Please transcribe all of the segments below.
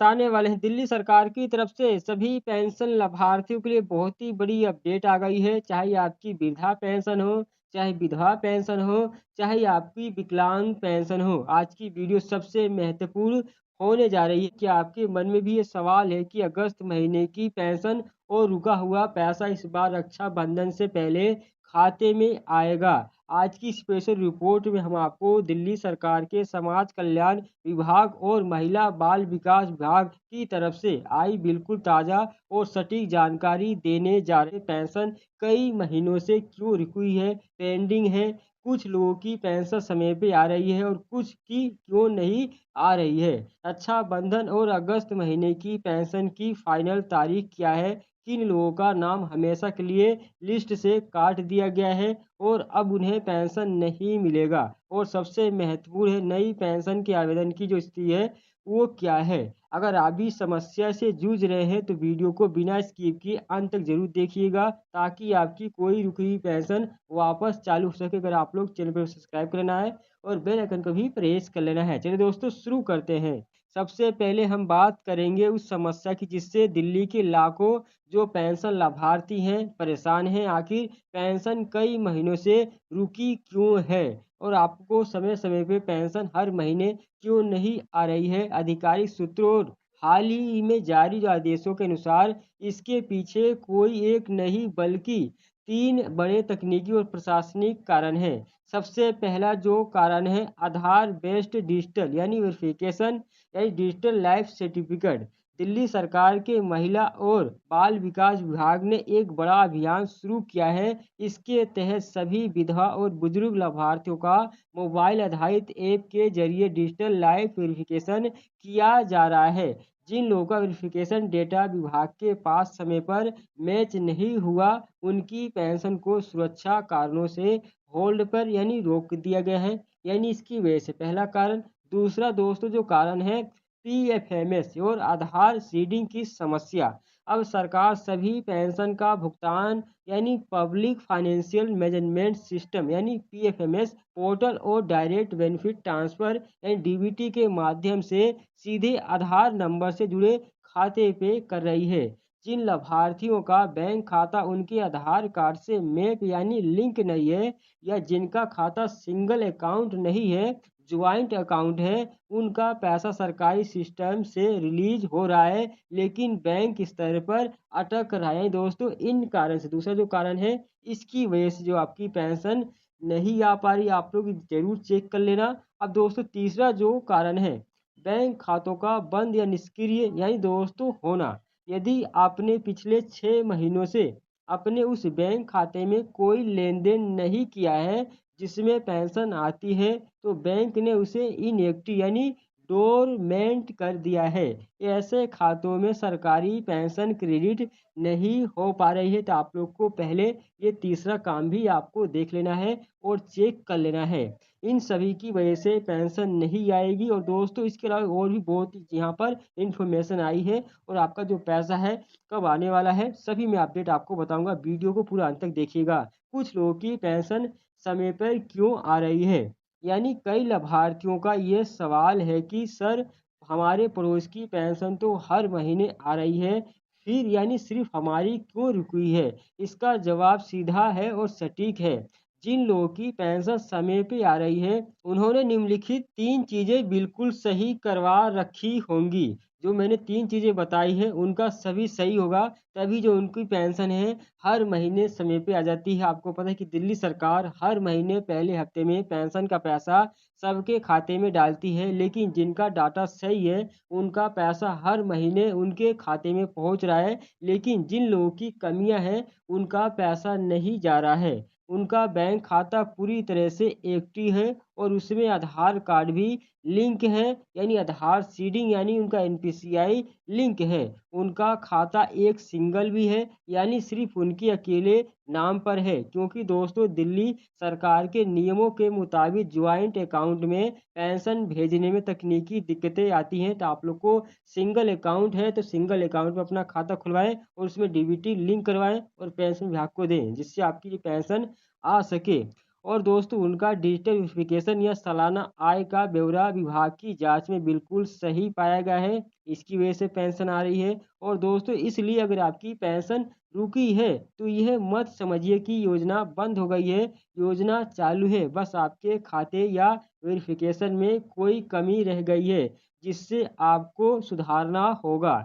बताने वाले हैं दिल्ली सरकार की तरफ से सभी पेंशन लाभार्थियों के लिए बहुत ही बड़ी अपडेट आ गई है। चाहे आपकी वृद्धा पेंशन हो, चाहे विधवा पेंशन हो, चाहे आपकी विकलांग पेंशन हो। आज की वीडियो सबसे महत्वपूर्ण होने जा रही है कि आपके मन में भी ये सवाल है कि अगस्त महीने की पेंशन और रुका हुआ पैसा इस बार रक्षाबंधन से पहले खाते में आएगा। आज की स्पेशल रिपोर्ट में हम आपको दिल्ली सरकार के समाज कल्याण विभाग और महिला बाल विकास विभाग की तरफ से आई बिल्कुल ताज़ा और सटीक जानकारी देने जा रहे हैं। पेंशन कई महीनों से क्यों रुकी है, पेंडिंग है, कुछ लोगों की पेंशन समय पे आ रही है और कुछ की क्यों नहीं आ रही है। रक्षाबंधन और अगस्त महीने की पेंशन की फाइनल तारीख क्या है, किन लोगों का नाम हमेशा के लिए लिस्ट से काट दिया गया है और अब उन्हें पेंशन नहीं मिलेगा। और सबसे महत्वपूर्ण है नई पेंशन के आवेदन की जो स्थिति है वो क्या है। अगर आप भी समस्या से जूझ रहे हैं तो वीडियो को बिना स्किप किए अंत तक जरूर देखिएगा ताकि आपकी कोई रुकी हुई पेंशन वापस चालू हो सके। अगर आप लोग चैनल पर सब्सक्राइब करना है और बेल आइकन को भी प्रेस कर लेना है। चलिए दोस्तों शुरू करते हैं। सबसे पहले हम बात करेंगे उस समस्या की जिससे दिल्ली के लाखों जो पेंशन लाभार्थी हैं परेशान हैं। आखिर पेंशन कई महीनों से रुकी क्यों है और आपको समय समय पे पेंशन हर महीने क्यों नहीं आ रही है। आधिकारिक सूत्रों और हाल ही में जारी जो आदेशों के अनुसार इसके पीछे कोई एक नहीं बल्कि 3 बड़े तकनीकी और प्रशासनिक कारण हैं। सबसे पहला जो कारण है आधार बेस्ड डिजिटल यानी वेरिफिकेशन यानी डिजिटल लाइफ सर्टिफिकेट। दिल्ली सरकार के महिला और बाल विकास विभाग ने एक बड़ा अभियान शुरू किया है। इसके तहत सभी विधवा और बुजुर्ग लाभार्थियों का मोबाइल आधारित ऐप के जरिए डिजिटल लाइफ वेरिफिकेशन किया जा रहा है। जिन लोगों का वेरिफिकेशन डेटा विभाग के पास समय पर मैच नहीं हुआ उनकी पेंशन को सुरक्षा कारणों से होल्ड पर यानी रोक दिया गया है। यानी इसकी वजह से पहला कारण। दूसरा दोस्तों जो कारण है पीएफएमएस और आधार सीडिंग की समस्या। अब सरकार सभी पेंशन का भुगतान यानी पब्लिक फाइनेंशियल मैनेजमेंट सिस्टम यानी पीएफएमएस पोर्टल और डायरेक्ट बेनिफिट ट्रांसफर यानी डीबीटी के माध्यम से सीधे आधार नंबर से जुड़े खाते पे कर रही है। जिन लाभार्थियों का बैंक खाता उनके आधार कार्ड से मैप यानी लिंक नहीं है या जिनका खाता सिंगल अकाउंट नहीं है ज्वाइंट अकाउंट है उनका पैसा सरकारी सिस्टम से रिलीज हो रहा है लेकिन बैंक स्तर पर अटक रहा है। दोस्तों इन कारण से दूसरा जो कारण है इसकी वजह से जो आपकी पेंशन नहीं आ पा रही आप लोग जरूर चेक कर लेना। अब दोस्तों तीसरा जो कारण है बैंक खातों का बंद या निष्क्रिय यानी दोस्तों होना। यदि आपने पिछले 6 महीनों से अपने उस बैंक खाते में कोई लेन देन नहीं किया है जिसमें पेंशन आती है तो बैंक ने उसे इनएक्टिव यानी डोरमेंट कर दिया है। ऐसे खातों में सरकारी पेंशन क्रेडिट नहीं हो पा रही है तो आप लोग को पहले ये तीसरा काम भी आपको देख लेना है और चेक कर लेना है। इन सभी की वजह से पेंशन नहीं आएगी। और दोस्तों इसके अलावा और भी बहुत यहाँ पर इंफॉर्मेशन आई है और आपका जो पैसा है कब आने वाला है सभी मैं अपडेट आपको बताऊंगा। वीडियो को पूरा अंत तक देखिएगा। कुछ लोगों की पेंशन समय पर क्यों आ रही है यानी कई लाभार्थियों का ये सवाल है कि सर हमारे पड़ोस की पेंशन तो हर महीने आ रही है फिर यानी सिर्फ हमारी क्यों रुकी है। इसका जवाब सीधा है और सटीक है। जिन लोगों की पेंशन समय पे आ रही है उन्होंने निम्नलिखित 3 चीजें बिल्कुल सही करवा रखी होंगी। जो मैंने 3 चीजें बताई है उनका सभी सही होगा तभी जो उनकी पेंशन है हर महीने समय पे आ जाती है। आपको पता है कि दिल्ली सरकार हर महीने पहले हफ्ते में पेंशन का पैसा सबके खाते में डालती है लेकिन जिनका डाटा सही है उनका पैसा हर महीने उनके खाते में पहुंच रहा है लेकिन जिन लोगों की कमियां हैं उनका पैसा नहीं जा रहा है। उनका बैंक खाता पूरी तरह से एक्टिव है और उसमें आधार कार्ड भी लिंक है यानी आधार सीडिंग यानी उनका एनपीसीआई लिंक है। उनका खाता एक सिंगल भी है यानी सिर्फ उनके अकेले नाम पर है क्योंकि दोस्तों दिल्ली सरकार के नियमों के मुताबिक ज्वाइंट अकाउंट में पेंशन भेजने में तकनीकी दिक्कतें आती हैं तो आप लोग को सिंगल अकाउंट है तो सिंगल अकाउंट में अपना खाता खुलवाएं और उसमें डीबीटी लिंक करवाएं और पेंशन विभाग को दें जिससे आपकी पेंशन आ सके। और दोस्तों उनका डिजिटल वेरिफिकेशन या सालाना आय का ब्यौरा विभाग की जांच में बिल्कुल सही पाया गया है, इसकी वजह से पेंशन आ रही है। और दोस्तों इसलिए अगर आपकी पेंशन रुकी है तो यह मत समझिए कि योजना बंद हो गई है, योजना चालू है, बस आपके खाते या वेरिफिकेशन में कोई कमी रह गई है जिससे आपको सुधारना होगा।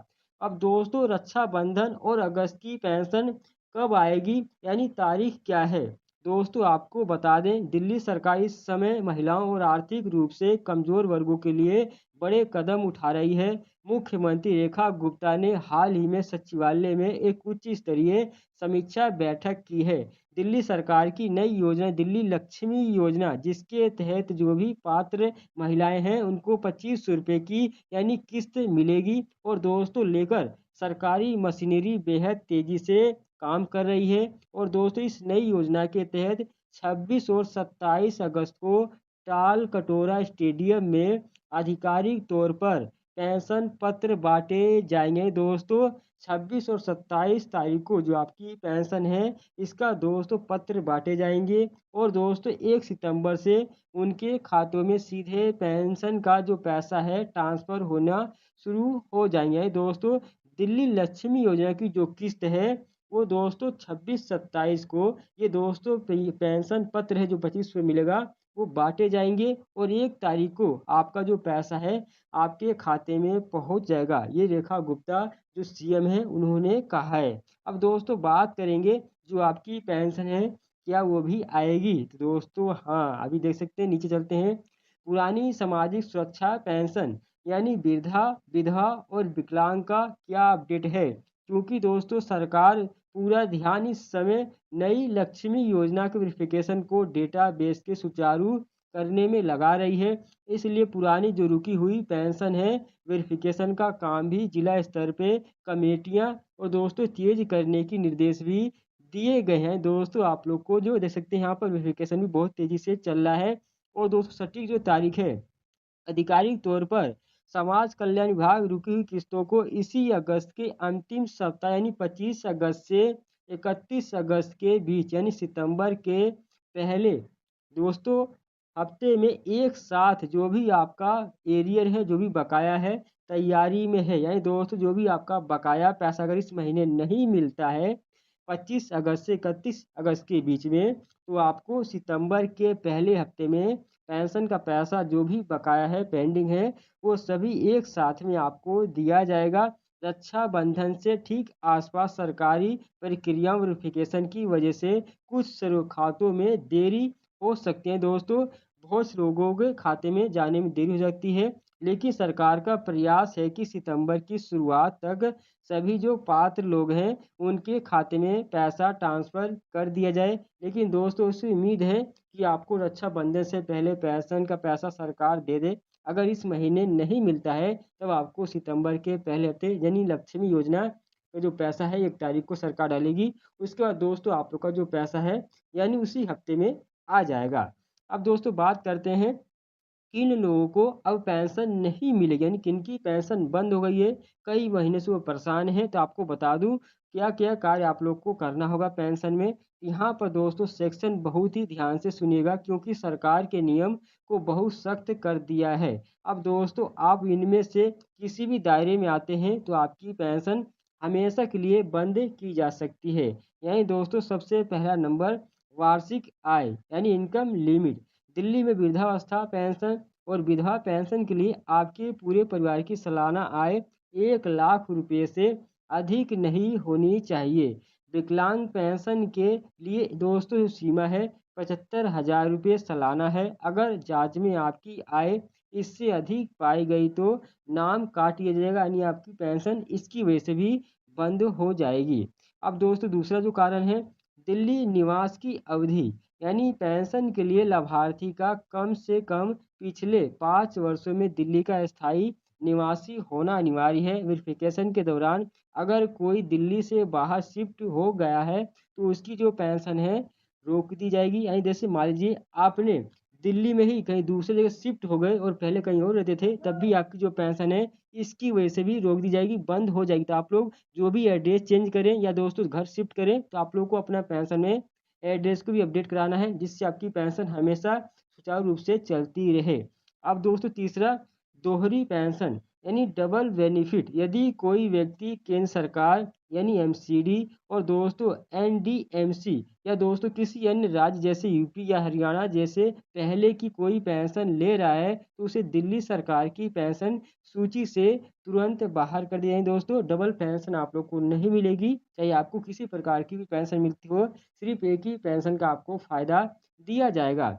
अब दोस्तों रक्षाबंधन और अगस्त की पेंशन कब आएगी यानी तारीख क्या है? दोस्तों आपको बता दें दिल्ली सरकार इस समय महिलाओं और आर्थिक रूप से कमजोर वर्गों के लिए बड़े कदम उठा रही है। मुख्यमंत्री रेखा गुप्ता ने हाल ही में सचिवालय में एक उच्च स्तरीय समीक्षा बैठक की है। दिल्ली सरकार की नई योजना दिल्ली लक्ष्मी योजना जिसके तहत जो भी पात्र महिलाएं हैं उनको 2500 रुपये की यानी किस्त मिलेगी। और दोस्तों लेकर सरकारी मशीनरी बेहद तेजी से काम कर रही है। और दोस्तों इस नई योजना के तहत 26 और 27 अगस्त को टाल कटोरा स्टेडियम में आधिकारिक तौर पर पेंशन पत्र बांटे जाएंगे। दोस्तों 26 और 27 तारीख को जो आपकी पेंशन है इसका दोस्तों पत्र बांटे जाएंगे। और दोस्तों 1 सितंबर से उनके खातों में सीधे पेंशन का जो पैसा है ट्रांसफर होना शुरू हो जाएंगे। दोस्तों दिल्ली लक्ष्मी योजना की जो किस्त है वो दोस्तों 26-27 को ये दोस्तों पेंशन पत्र है जो 25 में मिलेगा वो बांटे जाएंगे और 1 तारीख को आपका जो पैसा है आपके खाते में पहुंच जाएगा। ये रेखा गुप्ता जो सीएम है उन्होंने कहा है। अब दोस्तों बात करेंगे जो आपकी पेंशन है क्या वो भी आएगी? तो दोस्तों हाँ, अभी देख सकते हैं नीचे चलते हैं। पुरानी सामाजिक सुरक्षा पेंशन यानी वृद्धा विधवा और विकलांग का क्या अपडेट है? क्योंकि दोस्तों सरकार पूरा ध्यान इस समय नई लक्ष्मी योजना के वेरिफिकेशन को डेटाबेस के सुचारू करने में लगा रही है। इसलिए पुरानी जो रुकी हुई पेंशन है वेरिफिकेशन का काम भी जिला स्तर पे कमेटियां और दोस्तों तेज करने की निर्देश भी दिए गए हैं। दोस्तों आप लोग को जो देख सकते हैं यहाँ पर वेरिफिकेशन भी बहुत तेजी से चल रहा है। और दोस्तों सटीक जो तारीख है आधिकारिक तौर पर समाज कल्याण विभाग रुकी हुई किस्तों को इसी अगस्त के अंतिम सप्ताह यानी 25 अगस्त से 31 अगस्त के बीच यानी सितंबर के पहले दोस्तों हफ्ते में एक साथ जो भी आपका एरियर है जो भी बकाया है तैयारी में है यानी दोस्तों जो भी आपका बकाया पैसा अगर इस महीने नहीं मिलता है 25 अगस्त से 31 अगस्त के बीच में तो आपको सितंबर के पहले हफ्ते में पेंशन का पैसा जो भी बकाया है पेंडिंग है वो सभी एक साथ में आपको दिया जाएगा। रक्षाबंधन से ठीक आसपास सरकारी प्रक्रिया वेरिफिकेशन की वजह से कुछ खातों में देरी हो सकती है। दोस्तों बहुत से लोगों के खाते में जाने में देरी हो सकती है लेकिन सरकार का प्रयास है कि सितंबर की शुरुआत तक सभी जो पात्र लोग हैं उनके खाते में पैसा ट्रांसफर कर दिया जाए। लेकिन दोस्तों उससे उम्मीद है कि आपको रक्षाबंधन से पहले पेंशन का पैसा सरकार दे दे। अगर इस महीने नहीं मिलता है तब आपको सितंबर के पहले हफ्ते यानी लक्ष्मी योजना का जो पैसा है 1 तारीख को सरकार डालेगी। उसके बाद दोस्तों आप लोग का जो पैसा है यानी उसी हफ्ते में आ जाएगा। अब दोस्तों बात करते हैं किन लोगों को अब पेंशन नहीं मिलेगी यानी किनकी पेंशन बंद हो गई है, कई महीने से वो परेशान हैं। तो आपको बता दूं क्या क्या कार्य आप लोग को करना होगा पेंशन में। यहाँ पर दोस्तों सेक्शन बहुत ही ध्यान से सुनिएगा क्योंकि सरकार के नियम को बहुत सख्त कर दिया है। अब दोस्तों आप इनमें से किसी भी दायरे में आते हैं तो आपकी पेंशन हमेशा के लिए बंद की जा सकती है। यानी दोस्तों सबसे पहला नंबर वार्षिक आय यानी इनकम लिमिट। दिल्ली में वृद्धावस्था पेंशन और विधवा पेंशन के लिए आपके पूरे परिवार की सालाना आय 1 लाख रुपए से अधिक नहीं होनी चाहिए। विकलांग पेंशन के लिए दोस्तों जो सीमा है 75,000 रुपये सालाना है। अगर जांच में आपकी आय इससे अधिक पाई गई तो नाम काट लिया जाएगा यानी आपकी पेंशन इसकी वजह से भी बंद हो जाएगी। अब दोस्तों दूसरा जो कारण है दिल्ली निवास की अवधि यानी पेंशन के लिए लाभार्थी का कम से कम पिछले 5 वर्षों में दिल्ली का स्थायी निवासी होना अनिवार्य है। वेरिफिकेशन के दौरान अगर कोई दिल्ली से बाहर शिफ्ट हो गया है तो उसकी जो पेंशन है रोक दी जाएगी। यानी जैसे मान लीजिए आपने दिल्ली में ही कहीं दूसरी जगह शिफ्ट हो गए और पहले कहीं और रहते थे तब भी आपकी जो पेंशन है इसकी वजह से भी रोक दी जाएगी, बंद हो जाएगी। तो आप लोग जो भी एड्रेस चेंज करें या दोस्तों घर शिफ्ट करें तो आप लोग को अपना पेंशन में एड्रेस को भी अपडेट कराना है, जिससे आपकी पेंशन हमेशा सुचारू रूप से चलती रहे। अब दोस्तों तीसरा, दोहरी पेंशन यानी डबल बेनिफिट। यदि कोई व्यक्ति केंद्र सरकार यानी एमसीडी और दोस्तों एनडीएमसी या दोस्तों किसी अन्य राज्य जैसे यूपी या हरियाणा जैसे पहले की कोई पेंशन ले रहा है, तो उसे दिल्ली सरकार की पेंशन सूची से तुरंत बाहर कर दिया जाए। दोस्तों डबल पेंशन आप लोग को नहीं मिलेगी, चाहे आपको किसी प्रकार की भी पेंशन मिलती हो, सिर्फ एक ही पेंशन का आपको फायदा दिया जाएगा।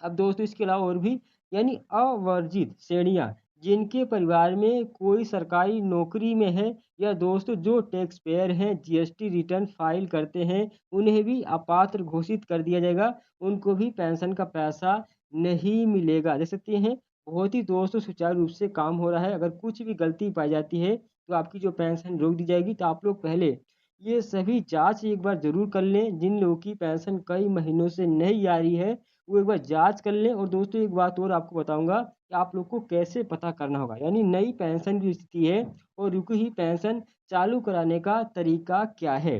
अब दोस्तों इसके अलावा और भी यानी अवर्जित श्रेणियां, जिनके परिवार में कोई सरकारी नौकरी में है या दोस्तों जो टैक्स पेयर हैं, जीएसटी रिटर्न फाइल करते हैं, उन्हें भी अपात्र घोषित कर दिया जाएगा। उनको भी पेंशन का पैसा नहीं मिलेगा। देख सकते हैं बहुत ही दोस्तों सुचारू रूप से काम हो रहा है। अगर कुछ भी गलती पाई जाती है तो आपकी जो पेंशन रोक दी जाएगी। तो आप लोग पहले ये सभी जांच एक बार जरूर कर लें। जिन लोगों की पेंशन कई महीनों से नहीं आ रही है, वो एक बार जांच कर लें। और दोस्तों एक बात और आपको बताऊंगा कि आप लोग को कैसे पता करना होगा, यानी नई पेंशन की स्थिति है और रुकी हुई पेंशन चालू कराने का तरीका क्या है।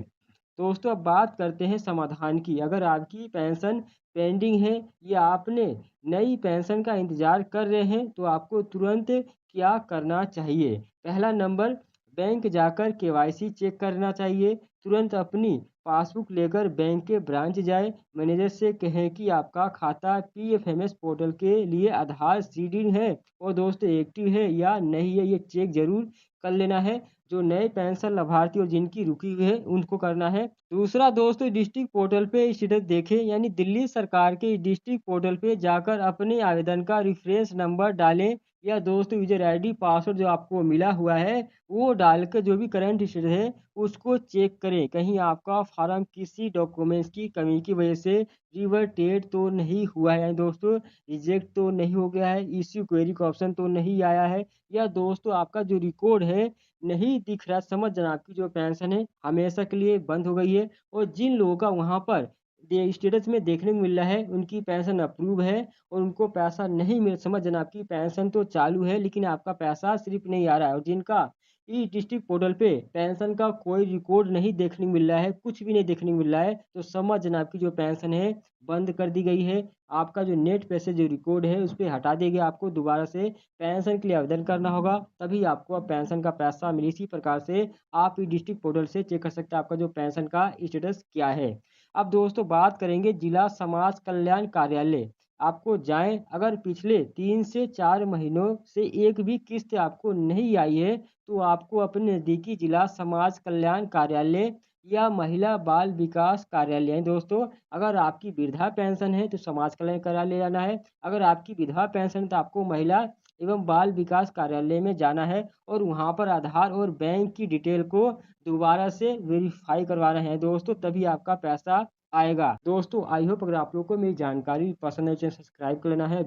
दोस्तों अब बात करते हैं समाधान की। अगर आपकी पेंशन पेंडिंग है या आपने नई पेंशन का इंतजार कर रहे हैं, तो आपको तुरंत क्या करना चाहिए। पहला नंबर, बैंक जाकर केवाईसी चेक करना चाहिए। तुरंत अपनी पासबुक लेकर बैंक के ब्रांच जाए, मैनेजर से कहें कि आपका खाता पीएफएमएस पोर्टल के लिए आधार सीडिंग है और दोस्तों एक्टिव है या नहीं है, ये चेक जरूर कर लेना है। जो नए पेंशन लाभार्थी और जिनकी रुकी हुई है उनको करना है। दूसरा दोस्तों, डिस्ट्रिक्ट पोर्टल पे स्टेटस देखें, यानी दिल्ली सरकार के डिस्ट्रिक्ट पोर्टल पे जाकर अपने आवेदन का रेफरेंस नंबर डालें या दोस्तों यूजर आईडी पासवर्ड जो आपको मिला हुआ है वो डालकर जो भी करंट स्टेटस है उसको चेक करें। कहीं आपका फार्म किसी डॉक्यूमेंट्स की कमी की वजह से रिवर्टेड तो नहीं हुआ है, यानी दोस्तों रिजेक्ट तो नहीं हो गया है, इश्यू क्वेरी का ऑप्शन तो नहीं आया है, या दोस्तों आपका जो रिकॉर्ड है नहीं दिख रहा। समझ जाना आपकी जो पेंशन है हमेशा के लिए बंद हो गई है। और जिन लोगों का वहाँ पर स्टेटस में देखने को मिल रहा है उनकी पेंशन अप्रूव है और उनको पैसा नहीं मिल, समझ जाना आपकी पेंशन तो चालू है लेकिन आपका पैसा सिर्फ नहीं आ रहा है। और जिनका ई डिस्ट्रिक्ट पोर्टल पे पेंशन का कोई रिकॉर्ड नहीं देखने को मिल रहा है, कुछ भी नहीं देखने को मिल रहा है, तो समझ जाना आपकी जो पेंशन है बंद कर दी गई है। आपका जो नेट पैसे जो रिकॉर्ड है उस पर हटा देगा। आपको दोबारा से पेंशन के लिए आवेदन करना होगा, तभी आपको अब पेंशन का पैसा मिले। इसी प्रकार से आप ई डिस्ट्रिक्ट पोर्टल से चेक कर सकते हैं आपका जो पेंशन का स्टेटस क्या है। अब दोस्तों बात करेंगे जिला समाज कल्याण कार्यालय। आपको जाएं, अगर पिछले 3 से 4 महीनों से एक भी किस्त आपको नहीं आई है, तो आपको अपने नज़दीकी जिला समाज कल्याण कार्यालय या महिला बाल विकास कार्यालय है। दोस्तों अगर आपकी वृद्धा पेंशन है तो समाज कल्याण कार्यालय जाना है, अगर आपकी विधवा पेंशन है तो आपको महिला एवं बाल विकास कार्यालय में जाना है और वहाँ पर आधार और बैंक की डिटेल को दोबारा से वेरीफाई करवाना है दोस्तों, तभी आपका पैसा आएगा। दोस्तों आई होप अगर आप लोगों को मेरी जानकारी पसंद है, चैनल सब्सक्राइब कर लेना है।